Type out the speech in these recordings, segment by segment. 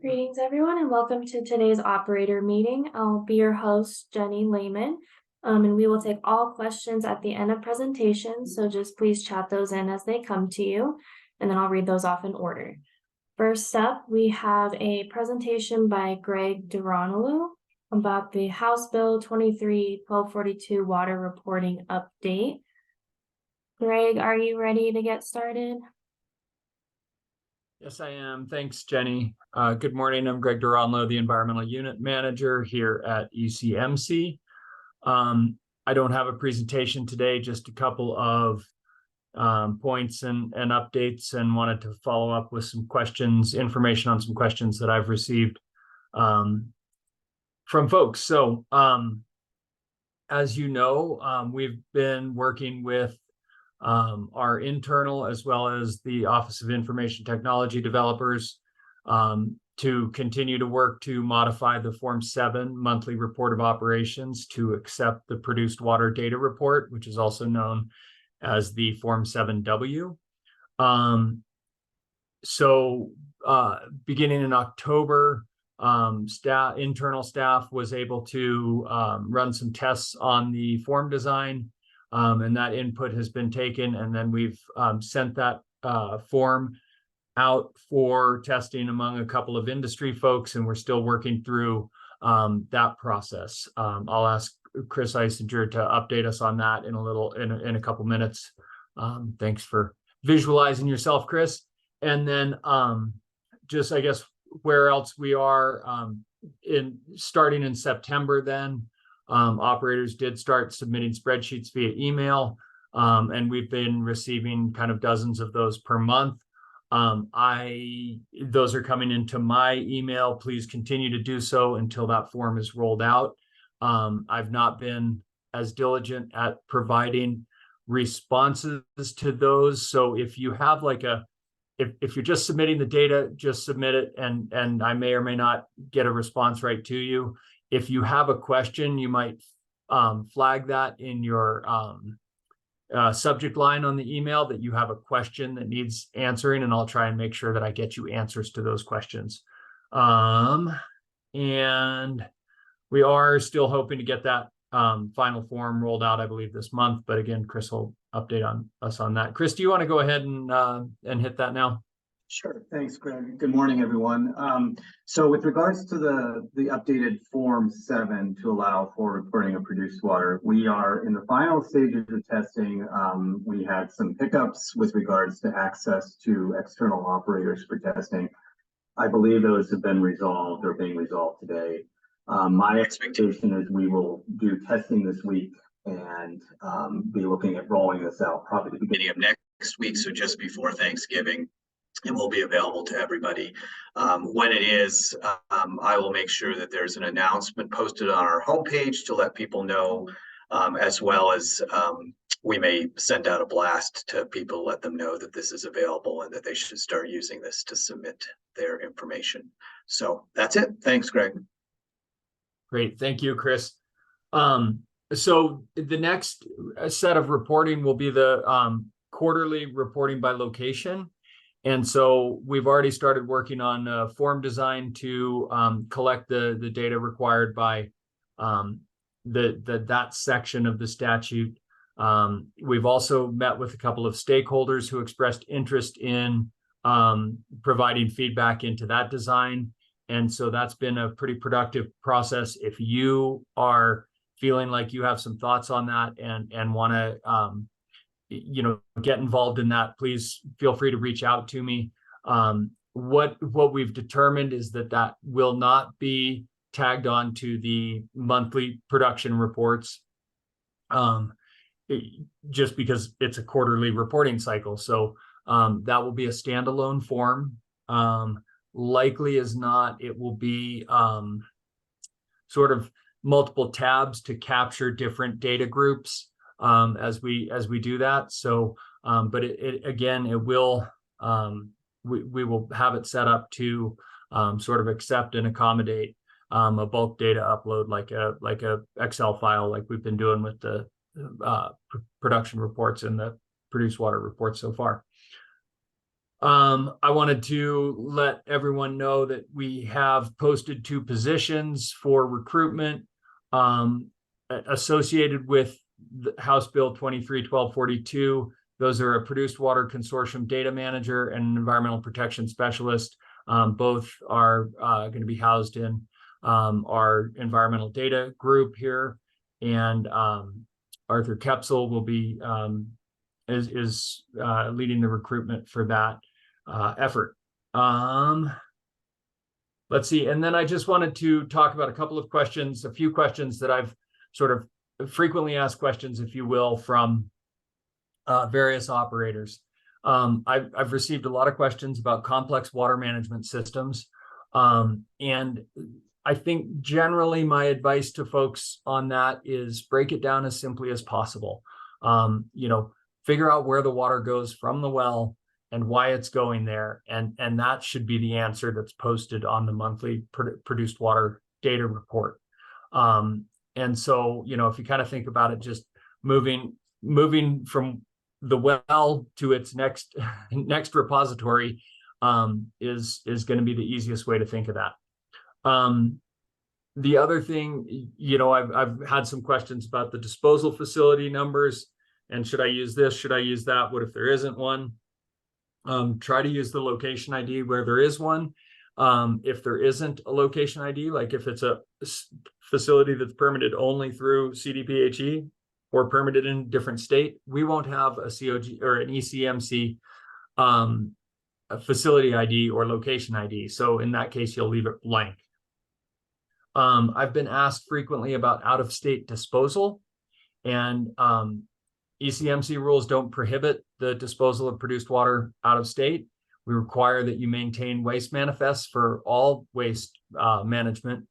Greetings, everyone, and welcome to today's operator meeting. I'll be your host, Jenny Lehman, and we will take all questions at the end of presentation, so just please chat those in as they come to you, and then I'll read those off in order. First up, we have a presentation by Greg Duranolu about the House Bill 23-1242 water reporting update. Greg, are you ready to get started? Yes, I am. Thanks, Jenny. Good morning. I'm Greg Duranlo, the Environmental Unit Manager here at ECMC. I don't have a presentation today, just a couple of points and updates, and wanted to follow up with some questions, information on some questions that I've received from folks. So as you know, we've been working with our internal as well as the Office of Information Technology developers to continue to work to modify the Form 7 monthly report of operations to accept the produced water data report, which is also known as the Form 7W. Beginning in October, internal staff was able to run some tests on the form design. And that input has been taken, and then we've sent that form out for testing among a couple of industry folks, and we're still working through that process. I'll ask Chris Eisinger to update us on that in a couple minutes. Thanks for visualizing yourself, Chris. And then just, I guess, where else we are starting in September then. Operators did start submitting spreadsheets via email, and we've been receiving kind of dozens of those per month. Those are coming into my email. Please continue to do so until that form is rolled out. I've not been as diligent at providing responses to those. So if you have if you're just submitting the data, just submit it, and I may or may not get a response right to you. If you have a question, you might flag that in your subject line on the email that you have a question that needs answering, and I'll try and make sure that I get you answers to those questions. And we are still hoping to get that final form rolled out, I believe, this month. But again, Chris will update us on that. Chris, do you want to go ahead and hit that now? Sure. Thanks, Greg. Good morning, everyone. So with regards to the updated Form 7 to allow for reporting of produced water, we are in the final stages of testing. We had some hiccups with regards to access to external operators for testing. I believe those have been resolved or being resolved today. My expectation is we will do testing this week and be looking at rolling this out probably the beginning of next week, so just before Thanksgiving. It will be available to everybody. When it is, I will make sure that there's an announcement posted on our homepage to let people know, as well as we may send out a blast to people, let them know that this is available and that they should start using this to submit their information. So that's it. Thanks, Greg. Great. Thank you, Chris. So the next set of reporting will be the quarterly reporting by location. And so we've already started working on form design to collect the data required by that section of the statute. We've also met with a couple of stakeholders who expressed interest in providing feedback into that design. And so that's been a pretty productive process. If you are feeling like you have some thoughts on that and want to get involved in that, please feel free to reach out to me. What we've determined is that will not be tagged on to the monthly production reports, just because it's a quarterly reporting cycle. So that will be a standalone form. Likely as not, it will be sort of multiple tabs to capture different data groups as we do that. So, but it will, we will have it set up to sort of accept and accommodate a bulk data upload like a Excel file, like we've been doing with the production reports and the produced water reports so far. I wanted to let everyone know that we have posted 2 positions for recruitment associated with the House Bill 23-1242. Those are a produced water consortium data manager and an environmental protection specialist. Both are going to be housed in our environmental data group here, and Arthur Kepsel will be is leading the recruitment for that effort. Let's see, and then I just wanted to talk about a couple of questions, a few questions that I've sort of frequently asked questions, if you will, from various operators. I've received a lot of questions about complex water management systems. And I think generally my advice to folks on that is break it down as simply as possible. Figure out where the water goes from the well and why it's going there. And that should be the answer that's posted on the monthly produced water data report. And so, if you kind of think about it, just moving from the well to its next repository is going to be the easiest way to think of that. The other thing, I've had some questions about the disposal facility numbers, and should I use this? Should I use that? What if there isn't one? Try to use the location ID where there is one. If there isn't a location ID, like if it's a facility that's permitted only through CDPHE or permitted in a different state, we won't have a COG or an ECMC a facility ID or location ID. So in that case, you'll leave it blank. I've been asked frequently about out-of-state disposal, and ECMC rules don't prohibit the disposal of produced water out of state. We require that you maintain waste manifests for all waste management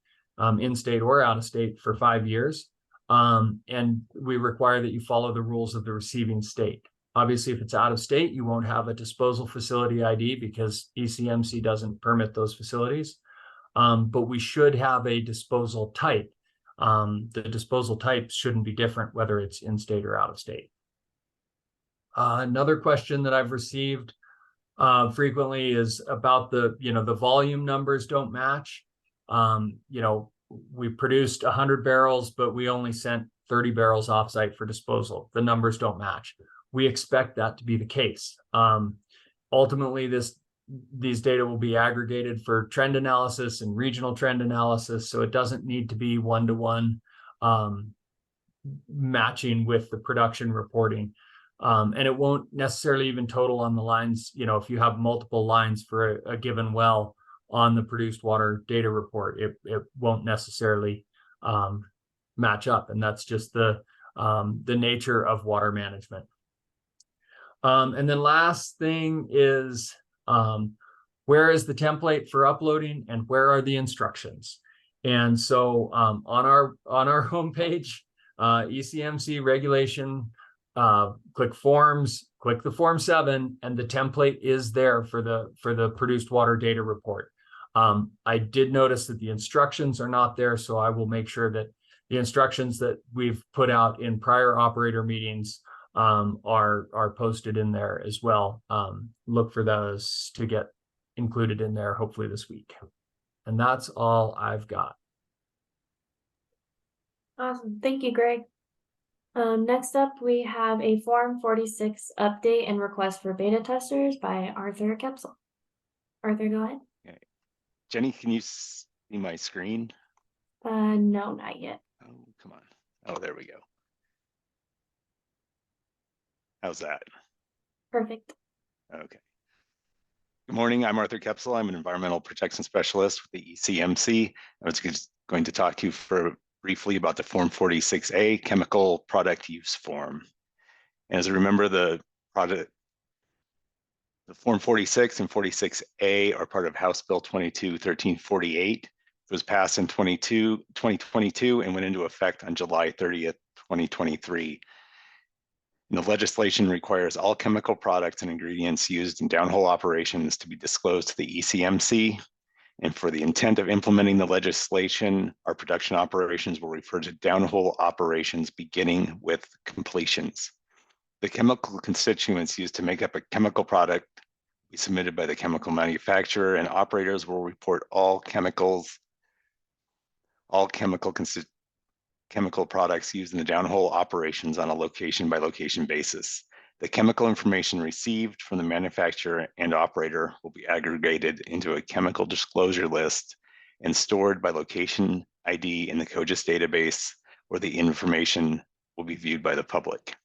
in state or out of state for 5 years. And we require that you follow the rules of the receiving state. Obviously, if it's out of state, you won't have a disposal facility ID because ECMC doesn't permit those facilities. But we should have a disposal type. The disposal type shouldn't be different whether it's in state or out of state. Another question that I've received frequently is about the volume numbers don't match. We produced 100 barrels, but we only sent 30 barrels offsite for disposal. The numbers don't match. We expect that to be the case. Ultimately, these data will be aggregated for trend analysis and regional trend analysis, so it doesn't need to be one-to-one matching with the production reporting. And it won't necessarily even total on the lines, if you have multiple lines for a given well on the produced water data report, it won't necessarily match up. And that's just the nature of water management. And then last thing is, where is the template for uploading and where are the instructions? And so on our homepage, ECMC regulation, click forms, click the form 7, and the template is there for the produced water data report. I did notice that the instructions are not there, so I will make sure that the instructions that we've put out in prior operator meetings are posted in there as well. Look for those to get included in there hopefully this week. And that's all I've got. Awesome. Thank you, Greg. Next up, we have a Form 46 update and request for beta testers by Arthur Kepsel. Arthur, go ahead. Okay. Jenny, can you see my screen? No, not yet. Oh, come on. Oh, there we go. How's that? Perfect. Okay. Good morning. I'm Arthur Kepsel. I'm an environmental protection specialist with the ECMC. I was just going to talk to you briefly about the Form 46A chemical product use form. And as you remember, the Form 46 and 46A are part of House Bill 22-1348. It was passed in 2022 and went into effect on July 30th, 2023. And the legislation requires all chemical products and ingredients used in downhole operations to be disclosed to the ECMC. And for the intent of implementing the legislation, our production operations will refer to downhole operations beginning with completions. The chemical constituents used to make up a chemical product be submitted by the chemical manufacturer, and operators will report all chemical products used in the downhole operations on a location by location basis. The chemical information received from the manufacturer and operator will be aggregated into a chemical disclosure list and stored by location ID in the COGIS database, where the information will be viewed by the public.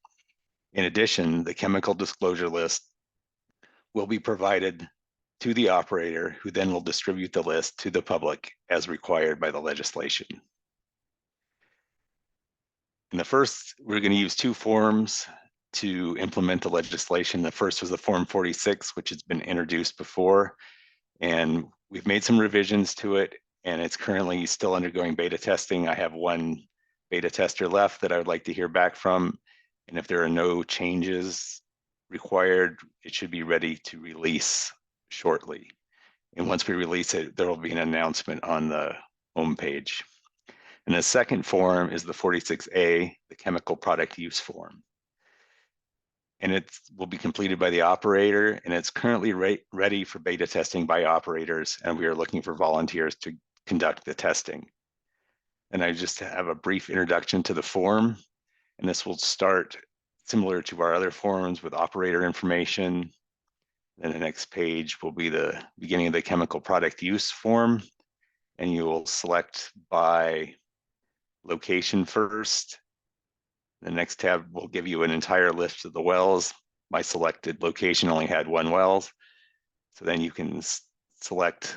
In addition, the chemical disclosure list will be provided to the operator, who then will distribute the list to the public as required by the legislation. In the first, we're going to use two forms to implement the legislation. The first was the Form 46, which has been introduced before, and we've made some revisions to it, and it's currently still undergoing beta testing. I have one beta tester left that I would like to hear back from, and if there are no changes required, it should be ready to release shortly. And once we release it, there will be an announcement on the homepage. And the second form is the 46A, the chemical product use form. And it will be completed by the operator, and it's currently ready for beta testing by operators, and we are looking for volunteers to conduct the testing. And I just have a brief introduction to the form, and this will start similar to our other forms with operator information. Then the next page will be the beginning of the chemical product use form, and you will select by location first. The next tab will give you an entire list of the wells. My selected location only had one well, so then you can select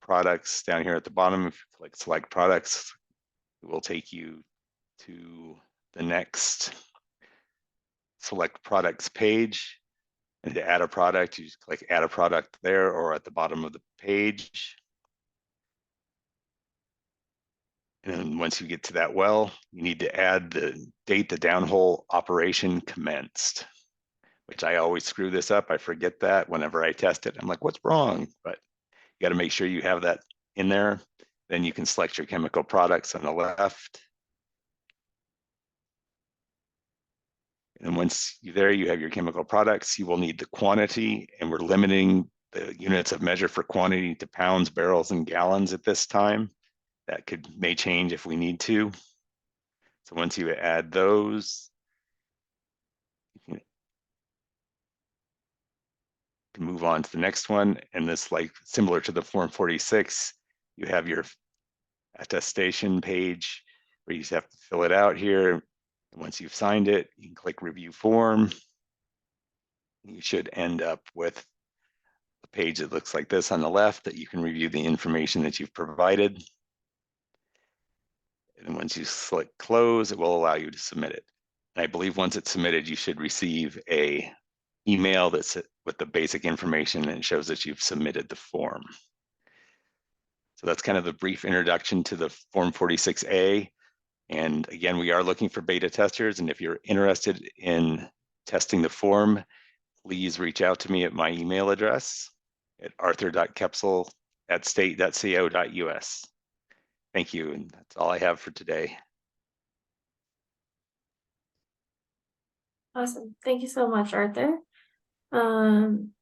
products down here at the bottom. If you click select products, it will take you to the next select products page. And to add a product, you just click add a product there or at the bottom of the page. And then once you get to that well, you need to add the date the downhole operation commenced, which I always screw this up. I forget that whenever I test it. I'm like, what's wrong? But you got to make sure you have that in there. Then you can select your chemical products on the left. And once you're there, you have your chemical products. You will need the quantity, and we're limiting the units of measure for quantity to pounds, barrels, and gallons at this time. That may change if we need to. So once you add those, you can move on to the next one. And this, like similar to the Form 46, you have your attestation page where you just have to fill it out here. And once you've signed it, you can click review form. You should end up with a page that looks like this on the left that you can review the information that you've provided. And once you select close, it will allow you to submit it. And I believe once it's submitted, you should receive an email that's with the basic information and it shows that you've submitted the form. So that's kind of the brief introduction to the Form 46A. And again, we are looking for beta testers. And if you're interested in testing the form, please reach out to me at my email address at arthur.kepsel@state.co.us. Thank you, and that's all I have for today. Awesome. Thank you so much, Arthur.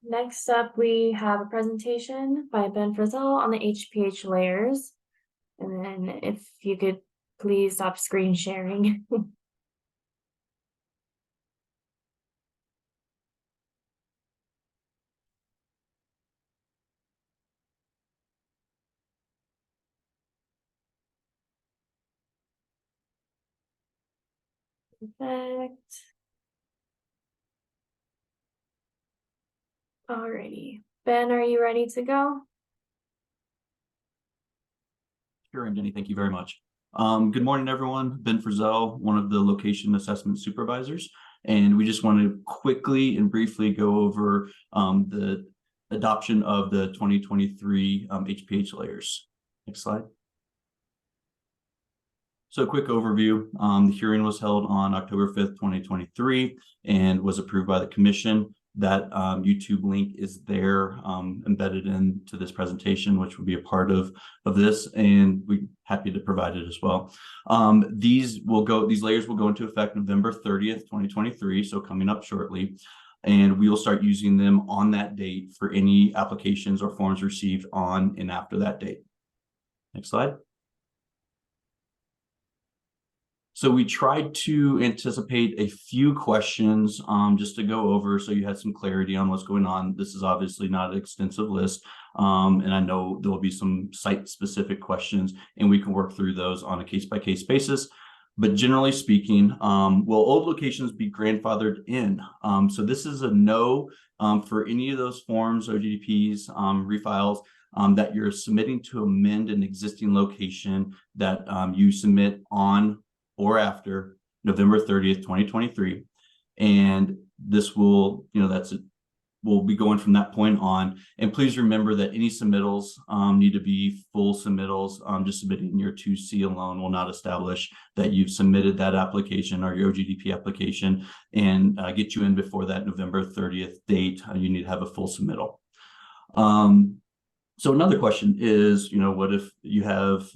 Next up, we have a presentation by Ben Frizzell on the HPH layers. And then if you could please stop screen sharing. Perfect. Alrighty. Ben, are you ready to go? Sure, and Jenny, thank you very much. Good morning, everyone. Ben Frizzell, one of the location assessment supervisors, and we just want to quickly and briefly go over the adoption of the 2023 HPH layers. Next slide. So a quick overview. The hearing was held on October 5th, 2023, and was approved by the commission. That YouTube link is there embedded into this presentation, which will be a part of this, and we're happy to provide it as well. These layers will go into effect November 30th, 2023, so coming up shortly. and we will start using them on that date for any applications or forms received on and after that date. Next slide. So we tried to anticipate a few questions just to go over so you had some clarity on what's going on. This is obviously not an extensive list, and I know there will be some site-specific questions, and we can work through those on a case-by-case basis. But generally speaking, will old locations be grandfathered in? So this is a no for any of those forms, OGDPs, refiles, that you're submitting to amend an existing location that you submit on or after November 30th, 2023. And this will, we'll be going from that point on. And please remember that any submittals need to be full submittals. Just submitting your 2C alone will not establish that you've submitted that application or your OGDP application and get you in before that November 30th date. You need to have a full submittal. So another question is, what if you have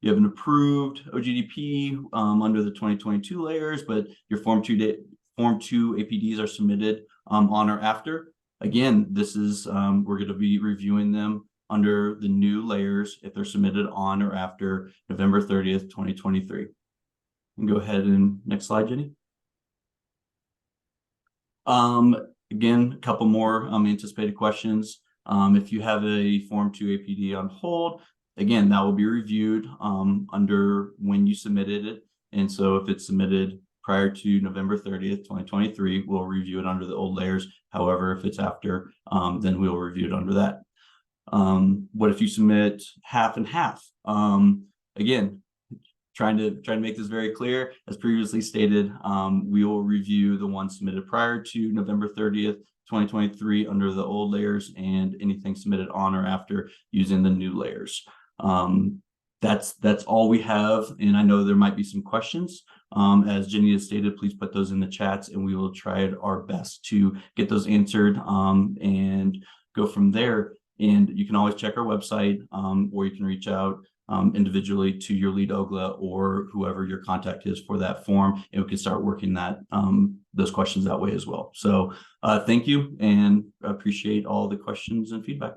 an approved OGDP under the 2022 layers, but your Form 2 APDs are submitted on or after. Again, this is we're going to be reviewing them under the new layers if they're submitted on or after November 30th, 2023. And go ahead and next slide, Jenny. Again, a couple more anticipated questions. If you have a Form 2 APD on hold, again, that will be reviewed under when you submitted it. And so if it's submitted prior to November 30th, 2023, we'll review it under the old layers. However, if it's after, then we'll review it under that. What if you submit half and half? Again, trying to make this very clear, as previously stated, we will review the one submitted prior to November 30th, 2023 under the old layers, and anything submitted on or after using the new layers. That's all we have, and I know there might be some questions. As Jenny has stated, please put those in the chats and we will try our best to get those answered and go from there. And you can always check our website, or you can reach out individually to your lead OGLA or whoever your contact is for that form, and we can start working that those questions that way as well. So thank you, and appreciate all the questions and feedback.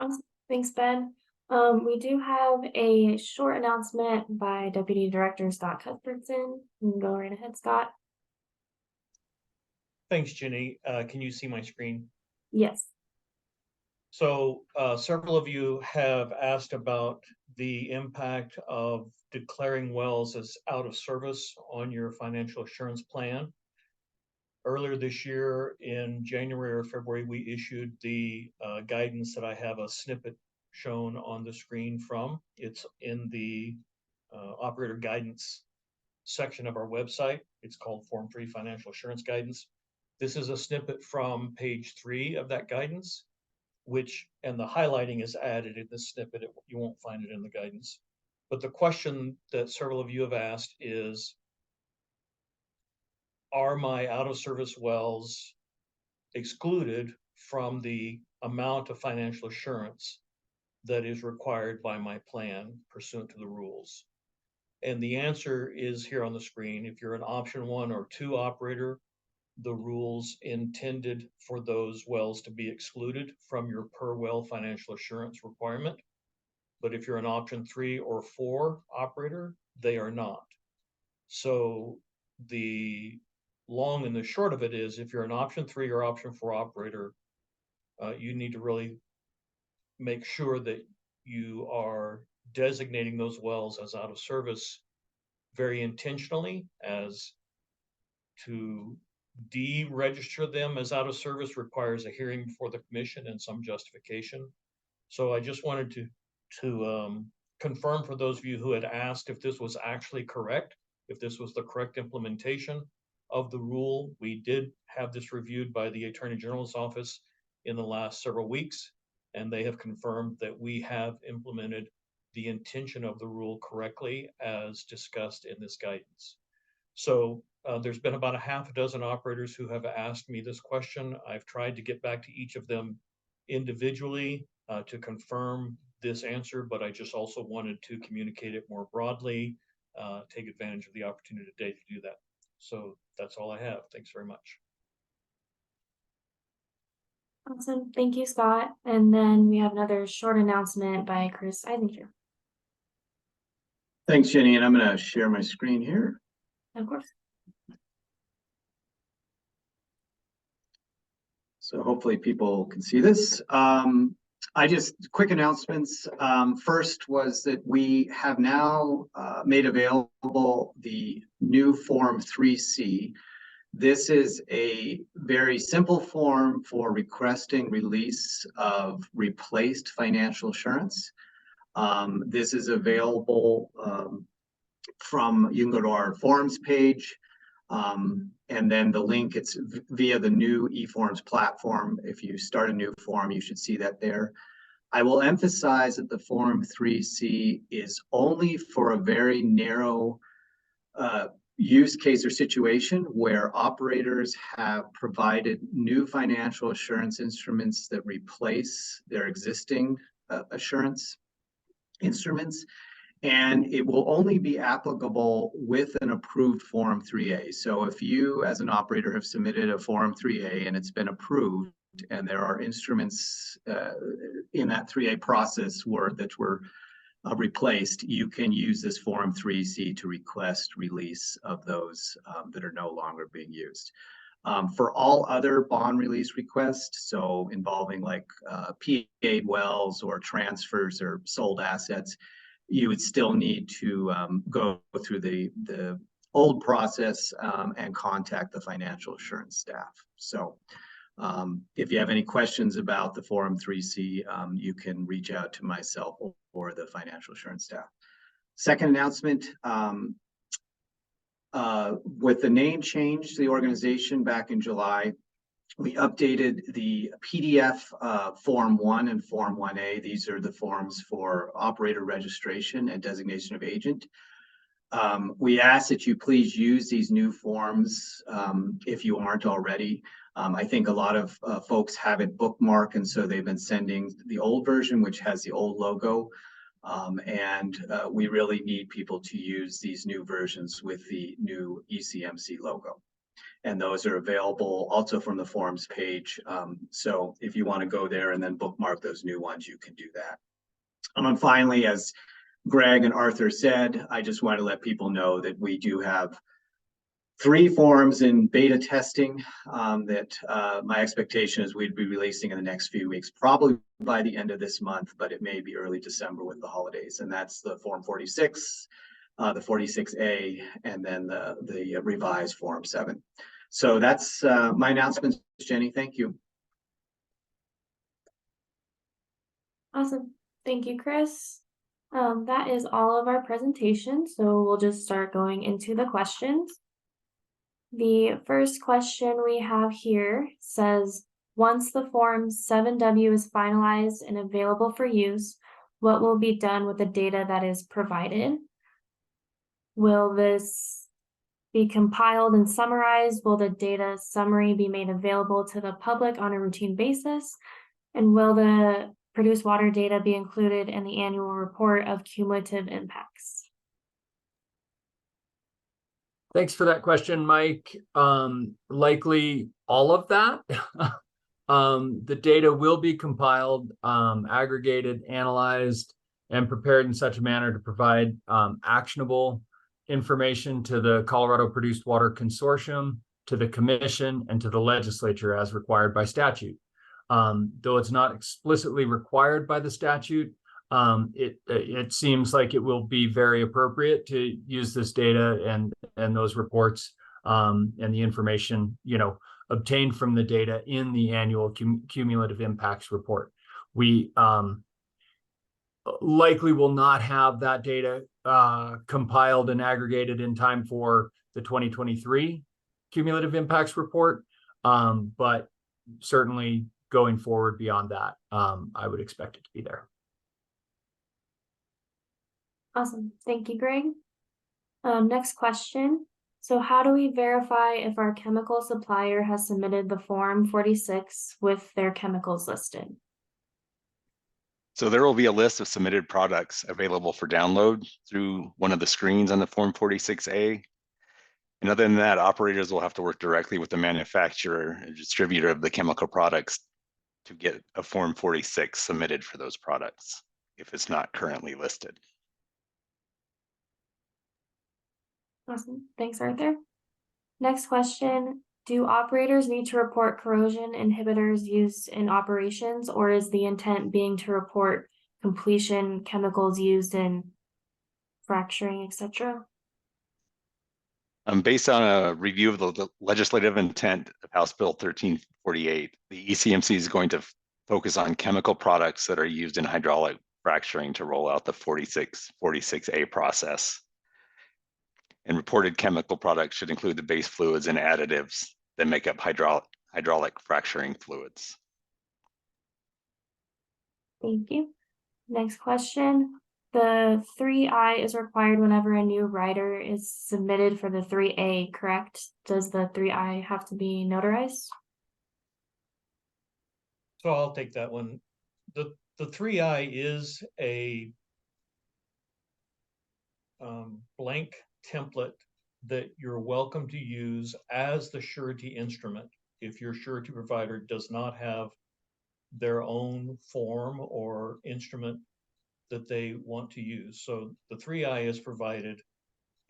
Awesome. Thanks, Ben. We do have a short announcement by Deputy Director Scott Cuthbertson. You can go right ahead, Scott. Thanks, Jenny. Can you see my screen? Yes. So several of you have asked about the impact of declaring wells as out of service on your financial assurance plan. Earlier this year in January or February, we issued the guidance that I have a snippet shown on the screen from. It's in the operator guidance section of our website. It's called Form 3 Financial Assurance Guidance. This is a snippet from page 3 of that guidance, and the highlighting is added in this snippet. You won't find it in the guidance. But the question that several of you have asked is, are my out-of-service wells excluded from the amount of financial assurance that is required by my plan pursuant to the rules? And the answer is here on the screen. If you're an option 1 or 2 operator, the rules intended for those wells to be excluded from your per well financial assurance requirement. But if you're an option 3 or 4 operator, they are not. So the long and the short of it is, if you're an option 3 or option 4 operator, you need to really make sure that you are designating those wells as out of service very intentionally, as to deregister them as out of service requires a hearing before the commission and some justification. So I just wanted to confirm for those of you who had asked if this was actually correct, if this was the correct implementation of the rule. We did have this reviewed by the Attorney General's office in the last several weeks, and they have confirmed that we have implemented the intention of the rule correctly as discussed in this guidance. So there's been about a half a dozen operators who have asked me this question. I've tried to get back to each of them individually to confirm this answer, but I just also wanted to communicate it more broadly, take advantage of the opportunity today to do that. So that's all I have. Thanks very much. Awesome. Thank you, Scott. And then we have another short announcement by Chris Eisinger. Thanks, Jenny, and I'm going to share my screen here. Of course. So hopefully people can see this. Quick announcements. First was that we have now made available the new Form 3C. This is a very simple form for requesting release of replaced financial assurance. This is available you can go to our forms page. And then the link, it's via the new eForms platform. If you start a new form, you should see that there. I will emphasize that the Form 3C is only for a very narrow use case or situation where operators have provided new financial assurance instruments that replace their existing assurance instruments. And it will only be applicable with an approved Form 3A. So if you, as an operator, have submitted a Form 3A and it's been approved, and there are instruments in that 3A process that were replaced, you can use this Form 3C to request release of those that are no longer being used. For all other bond release requests, so involving like PA wells or transfers or sold assets, you would still need to go through the old process and contact the financial assurance staff. So if you have any questions about the Form 3C, you can reach out to myself or the financial assurance staff. Second announcement, with the name change to the organization back in July, we updated the PDF Form 1 and Form 1A. These are the forms for operator registration and designation of agent. We ask that you please use these new forms if you aren't already. I think a lot of folks have it bookmarked, and so they've been sending the old version, which has the old logo. We really need people to use these new versions with the new ECMC logo. And those are available also from the forms page. So if you want to go there and then bookmark those new ones, you can do that. And finally, as Greg and Arthur said, I just want to let people know that we do have 3 forms in beta testing that my expectation is we'd be releasing in the next few weeks, probably by the end of this month, but it may be early December with the holidays. And that's the Form 46, the 46A, and then the revised Form 7. So that's my announcements, Jenny. Thank you. Awesome. Thank you, Chris. That is all of our presentation. So we'll just start going into the questions. The first question we have here says, once the Form 7W is finalized and available for use, what will be done with the data that is provided? Will this be compiled and summarized? Will the data summary be made available to the public on a routine basis? And will the produced water data be included in the annual report of cumulative impacts? Thanks for that question, Mike. Likely all of that. The data will be compiled, aggregated, analyzed, and prepared in such a manner to provide actionable information to the Colorado Produced Water Consortium, to the Commission, and to the legislature as required by statute. Though it's not explicitly required by the statute, it seems like it will be very appropriate to use this data and those reports and the information, obtained from the data in the annual cumulative impacts report. We likely will not have that data compiled and aggregated in time for the 2023 cumulative impacts report, but certainly going forward beyond that, I would expect it to be there. Awesome. Thank you, Greg. Next question. So how do we verify if our chemical supplier has submitted the Form 46 with their chemicals listed? So there will be a list of submitted products available for download through one of the screens on the Form 46A. And other than that, operators will have to work directly with the manufacturer and distributor of the chemical products to get a Form 46 submitted for those products if it's not currently listed. Awesome. Thanks, Arthur. Next question. Do operators need to report corrosion inhibitors used in operations, or is the intent being to report completion chemicals used in fracturing, etc.? Based on a review of the legislative intent of House Bill 1348, the ECMC is going to focus on chemical products that are used in hydraulic fracturing to roll out the 46A process. And reported chemical products should include the base fluids and additives that make up hydraulic fracturing fluids. Thank you. Next question. The 3I is required whenever a new rider is submitted for the 3A, correct? Does the 3I have to be notarized? So I'll take that one. The 3I is a blank template that you're welcome to use as the surety instrument if your surety provider does not have their own form or instrument that they want to use. So the 3I is provided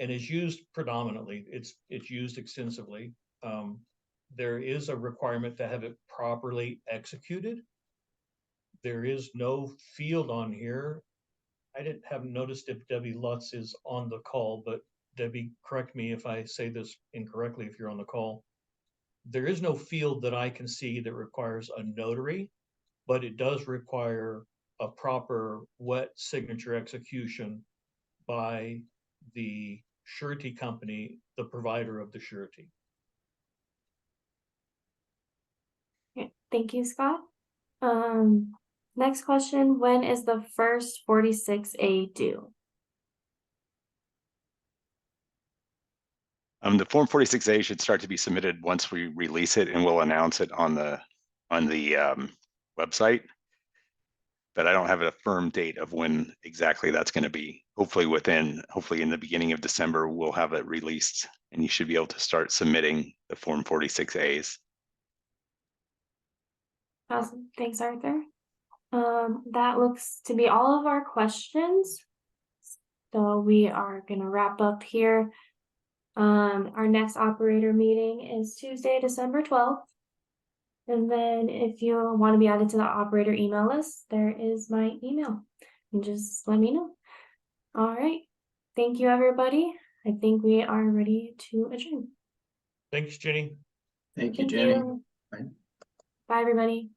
and is used predominantly. It's used extensively. There is a requirement to have it properly executed. There is no field on here. I haven't noticed if Debbie Lutz is on the call, but Debbie, correct me if I say this incorrectly if you're on the call. There is no field that I can see that requires a notary, but it does require a proper wet signature execution by the surety company, the provider of the surety. Okay, thank you, Scott. Next question, when is the first 46A due? The Form 46A should start to be submitted once we release it, and we'll announce it on the website. But I don't have a firm date of when exactly that's going to be. Hopefully in the beginning of December, we'll have it released and you should be able to start submitting the Form 46As. Awesome, thanks, Arthur. That looks to be all of our questions. So we are gonna wrap up here. Our next operator meeting is Tuesday, December 12th. And then if you want to be added to the operator email list, there is my email. And just let me know. All right. Thank you, everybody. I think we are ready to adjourn. Thanks, Jenny. Thank you, Thank Jenny. you. Bye. Bye, everybody.